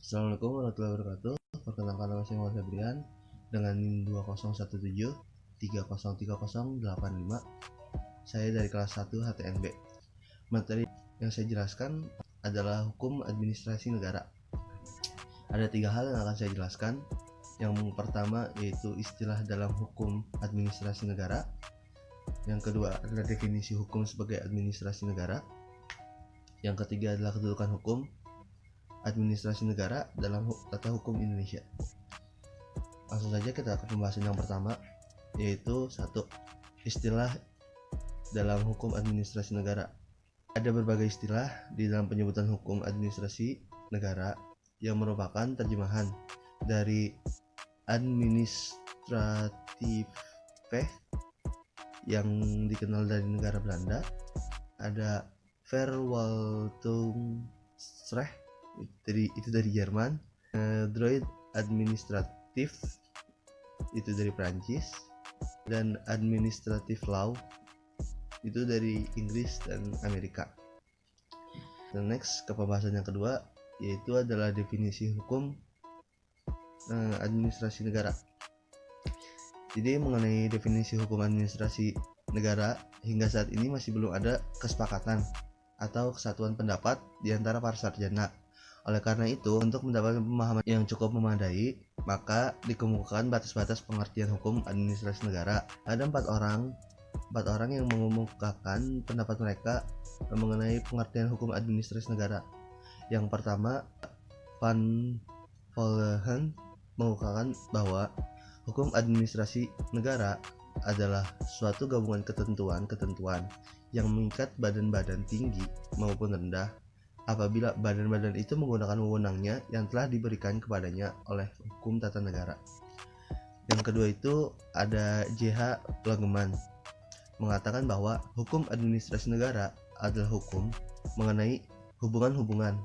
Assalamualaikum warahmatullahi wabarakatuh. Perkenalkan, nama saya Muhammad Febrian dengan NIM 201730303085. Saya dari kelas 1 HTNB. Materi yang saya jelaskan adalah hukum administrasi negara. Ada 3 hal yang akan saya jelaskan. Yang pertama yaitu istilah dalam hukum administrasi negara. Yang kedua adalah definisi hukum sebagai administrasi negara. Yang ketiga adalah kedudukan hukum administrasi negara dalam tata hukum Indonesia. Langsung saja kita ke pembahasan yang pertama, yaitu 1. Istilah dalam hukum administrasi negara. Ada berbagai istilah di dalam penyebutan hukum administrasi negara yang merupakan terjemahan dari administrative yang dikenal dari negara Belanda. Ada Verwaltungsrecht itu dari Jerman, Droit administratif itu dari Prancis, dan administrative law itu dari Inggris dan Amerika. Dan next ke pembahasan yang kedua, yaitu adalah definisi hukum administrasi negara. Jadi mengenai definisi hukum administrasi negara, hingga saat ini masih belum ada kesepakatan atau kesatuan pendapat di antara para sarjana. Oleh karena itu, untuk mendapatkan pemahaman yang cukup memadai, maka dikemukakan batas-batas pengertian hukum administrasi negara. Ada empat orang yang mengemukakan pendapat mereka mengenai pengertian hukum administrasi negara. Yang pertama, Van Vollenhoven mengemukakan bahwa hukum administrasi negara adalah suatu gabungan ketentuan-ketentuan yang mengikat badan-badan tinggi maupun rendah apabila badan-badan itu menggunakan wewenangnya yang telah diberikan kepadanya oleh hukum tata negara. Yang kedua itu ada J.H. Langeman mengatakan bahwa hukum administrasi negara adalah hukum mengenai hubungan-hubungan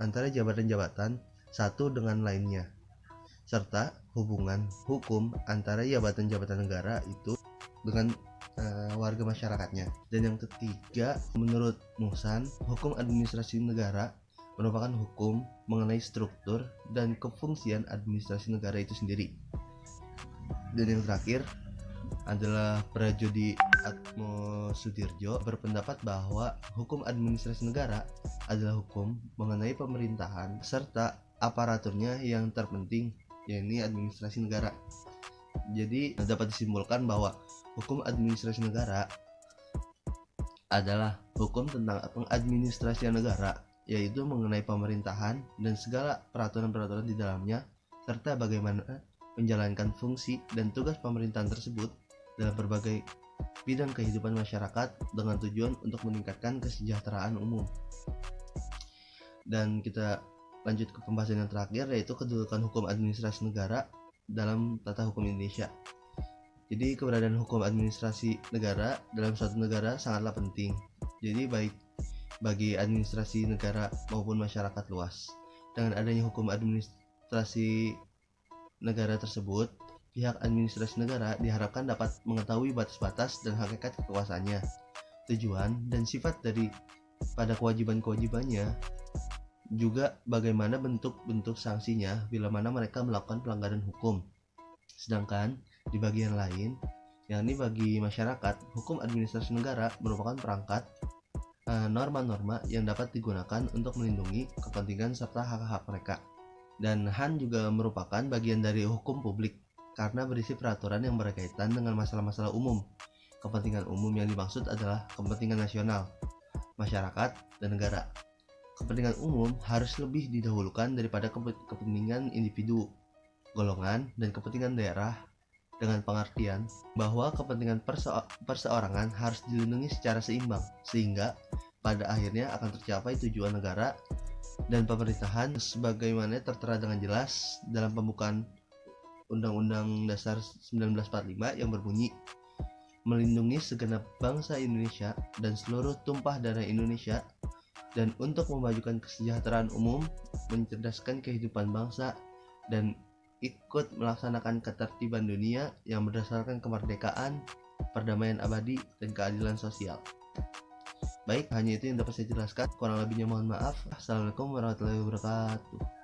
antara jabatan-jabatan satu dengan lainnya, serta hubungan hukum antara jabatan-jabatan negara itu dengan warga masyarakatnya. Dan yang ketiga, menurut Muhsan, hukum administrasi negara merupakan hukum mengenai struktur dan kefungsian administrasi negara itu sendiri. Dan yang terakhir adalah Prajodi Atmosudirjo berpendapat bahwa hukum administrasi negara adalah hukum mengenai pemerintahan serta aparaturnya yang terpenting, yakni administrasi negara. Jadi dapat disimpulkan bahwa hukum administrasi negara adalah hukum tentang pengadministrasian negara, yaitu mengenai pemerintahan dan segala peraturan-peraturan di dalamnya, serta bagaimana menjalankan fungsi dan tugas pemerintahan tersebut dalam berbagai bidang kehidupan masyarakat dengan tujuan untuk meningkatkan kesejahteraan umum. Dan kita lanjut ke pembahasan yang terakhir, yaitu kedudukan hukum administrasi negara dalam tata hukum Indonesia. Jadi keberadaan hukum administrasi negara dalam suatu negara sangatlah penting. Jadi baik bagi administrasi negara maupun masyarakat luas. Dengan adanya hukum administrasi negara tersebut, pihak administrasi negara diharapkan dapat mengetahui batas-batas dan hakikat kekuasaannya, tujuan dan sifat dari pada kewajiban-kewajibannya, juga bagaimana bentuk-bentuk sanksinya bila mana mereka melakukan pelanggaran hukum. Sedangkan di bagian lain, yakni bagi masyarakat, hukum administrasi negara merupakan perangkat norma-norma yang dapat digunakan untuk melindungi kepentingan serta hak-hak mereka. Dan HAN juga merupakan bagian dari hukum publik karena berisi peraturan yang berkaitan dengan masalah-masalah umum. Kepentingan umum yang dimaksud adalah kepentingan nasional, masyarakat, dan negara. Kepentingan umum harus lebih didahulukan daripada kepentingan individu, golongan, dan kepentingan daerah, dengan pengertian bahwa kepentingan perseorangan harus dilindungi secara seimbang, sehingga pada akhirnya akan tercapai tujuan negara dan pemerintahan sebagaimana tertera dengan jelas dalam pembukaan Undang-Undang Dasar 1945 yang berbunyi, melindungi segenap bangsa Indonesia dan seluruh tumpah darah Indonesia, dan untuk memajukan kesejahteraan umum, mencerdaskan kehidupan bangsa, dan ikut melaksanakan ketertiban dunia yang berdasarkan kemerdekaan, perdamaian abadi, dan keadilan sosial. Baik, hanya itu yang dapat saya jelaskan. Kurang lebihnya mohon maaf. Assalamualaikum warahmatullahi wabarakatuh.